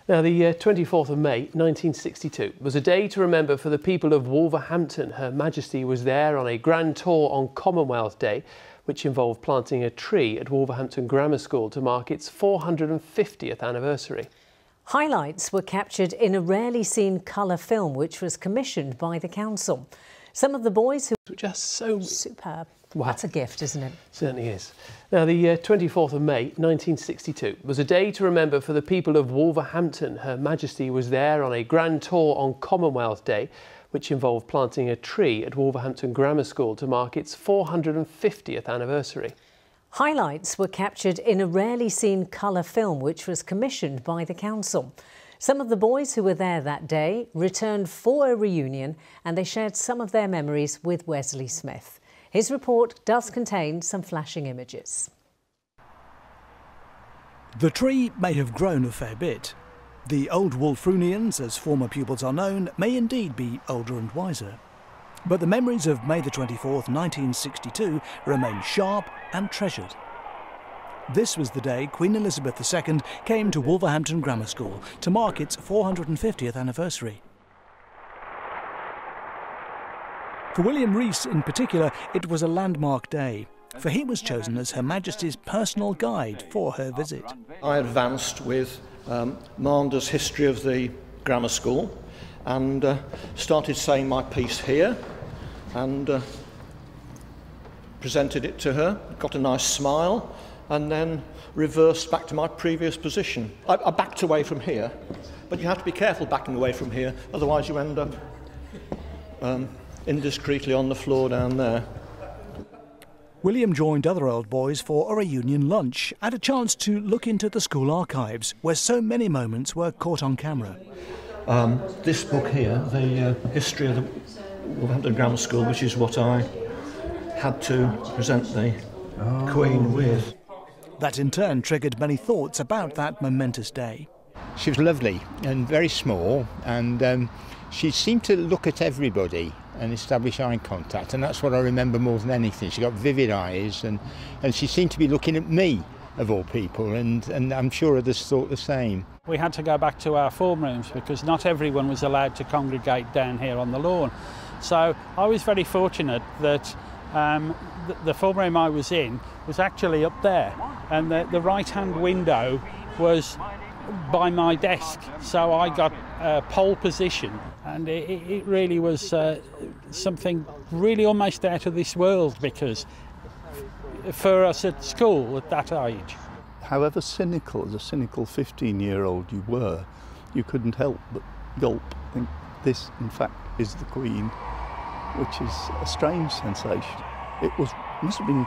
Now, the 24th of May 1962 was a day to remember for the people of Wolverhampton. Her Majesty was there on a grand tour on Commonwealth Day, which involved planting a tree at Wolverhampton Grammar School to mark its 450th anniversary. Highlights were captured in a rarely seen colour film which was commissioned by the council. Some of the boys who were just so superb. Wow. That's a gift, isn't it? Certainly is. Now, the 24th of May 1962 was a day to remember for the people of Wolverhampton. Her Majesty was there on a grand tour on Commonwealth Day, which involved planting a tree at Wolverhampton Grammar School to mark its 450th anniversary. Highlights were captured in a rarely seen colour film which was commissioned by the council. Some of the boys who were there that day returned for a reunion, and they shared some of their memories with Wesley Smith. His report does contain some flashing images. The tree may have grown a fair bit. The old Wolverhamptonians, as former pupils are known, may indeed be older and wiser. But the memories of May the 24th, 1962 remain sharp and treasured. This was the day Queen Elizabeth II came to Wolverhampton Grammar School to mark its 450th anniversary. For William Rees in particular, it was a landmark day, for he was chosen as Her Majesty's personal guide for her visit. I advanced with Mander's History of the Grammar School and started saying my piece here and presented it to her, got a nice smile, and then reversed back to my previous position. I backed away from here, but you have to be careful backing away from here, otherwise you end up indiscreetly on the floor down there. William joined other old boys for a reunion lunch and a chance to look into the school archives, where so many moments were caught on camera. This book here, the history of the Wolverhampton Grammar School, which is what I had to present the Queen with. That in turn triggered many thoughts about that momentous day. She was lovely and very small, and she seemed to look at everybody and establish eye contact, and that's what I remember more than anything. She got vivid eyes, and she seemed to be looking at me, of all people, and I'm sure others thought the same. We had to go back to our form rooms because not everyone was allowed to congregate down here on the lawn. So I was very fortunate that the form room I was in was actually up there, and the right-hand window was by my desk, so I got pole position, and it really was something really almost out of this world, because for us at school at that age. However cynical, as a cynical 15-year-old you were, you couldn't help but gulp, think this in fact is the Queen, which is a strange sensation. It must have been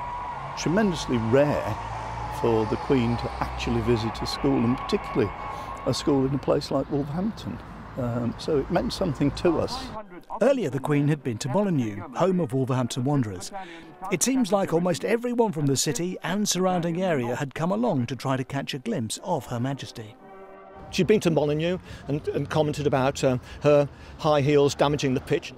tremendously rare for the Queen to actually visit a school, and particularly a school in a place like Wolverhampton. So it meant something to us. Earlier the Queen had been to Molyneux, home of Wolverhampton Wanderers. It seems like almost everyone from the city and surrounding area had come along to try to catch a glimpse of Her Majesty. She'd been to Molyneux and commented about her high heels damaging the pitch.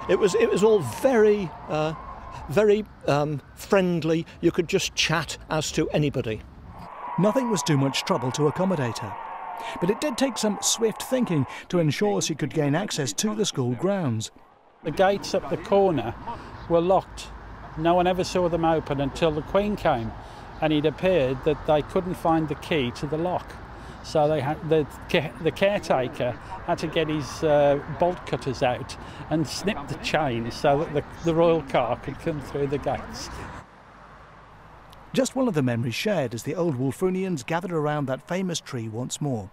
It was all very friendly. You could just chat as to anybody. Nothing was too much trouble to accommodate her, but it did take some swift thinking to ensure she could gain access to the school grounds. The gates up the corner were locked. No one ever saw them open until the Queen came, and it appeared that they couldn't find the key to the lock. So they had, the caretaker had to get his bolt cutters out and snip the chain so that the royal car could come through the gates. Just one of the memories shared as the old Wolverhamptonians gathered around that famous tree once more.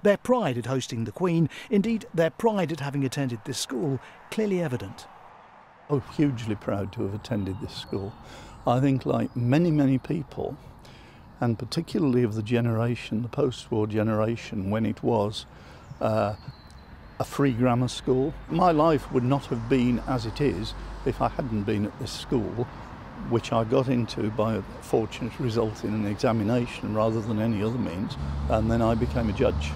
Their pride at hosting the Queen, indeed their pride at having attended this school, clearly evident. Oh, hugely proud to have attended this school. I think, like many people, and particularly of the generation, the post-war generation, when it was a free grammar school. My life would not have been as it is if I hadn't been at this school, which I got into by a fortunate result in an examination rather than any other means, and then I became a judge.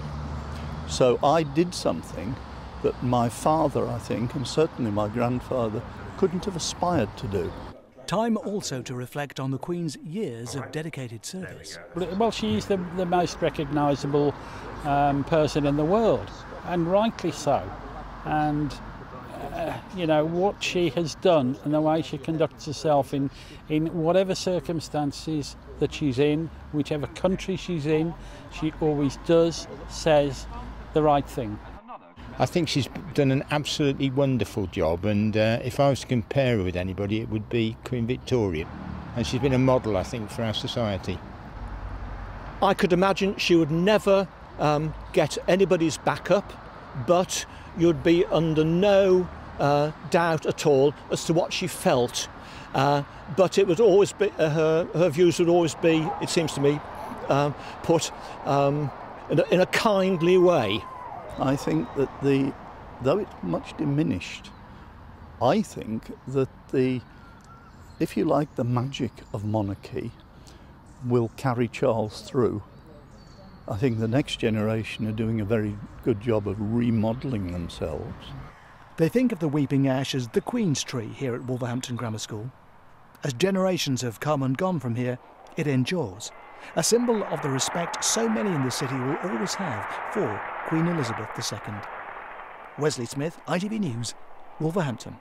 So I did something that my father, I think, and certainly my grandfather, couldn't have aspired to do. Time also to reflect on the Queen's years of dedicated service. Well, she is the most recognisable person in the world, and rightly so. And you know, what she has done and the way she conducts herself in whatever circumstances that she's in, whichever country she's in, she always says the right thing. I think she's done an absolutely wonderful job, and if I was to compare her with anybody, it would be Queen Victoria. And she's been a model, I think, for our society. I could imagine she would never get anybody's backup, but you'd be under no doubt at all as to what she felt. But it would always be, her views would always be, it seems to me, put in a kindly way. I think that though it's much diminished, I think that if you like, the magic of monarchy will carry Charles through. I think the next generation are doing a very good job of remodelling themselves. They think of the Weeping Ash as the Queen's tree here at Wolverhampton Grammar School. As generations have come and gone from here, it endures, a symbol of the respect so many in the city will always have for Queen Elizabeth II. Wesley Smith, ITV News, Wolverhampton.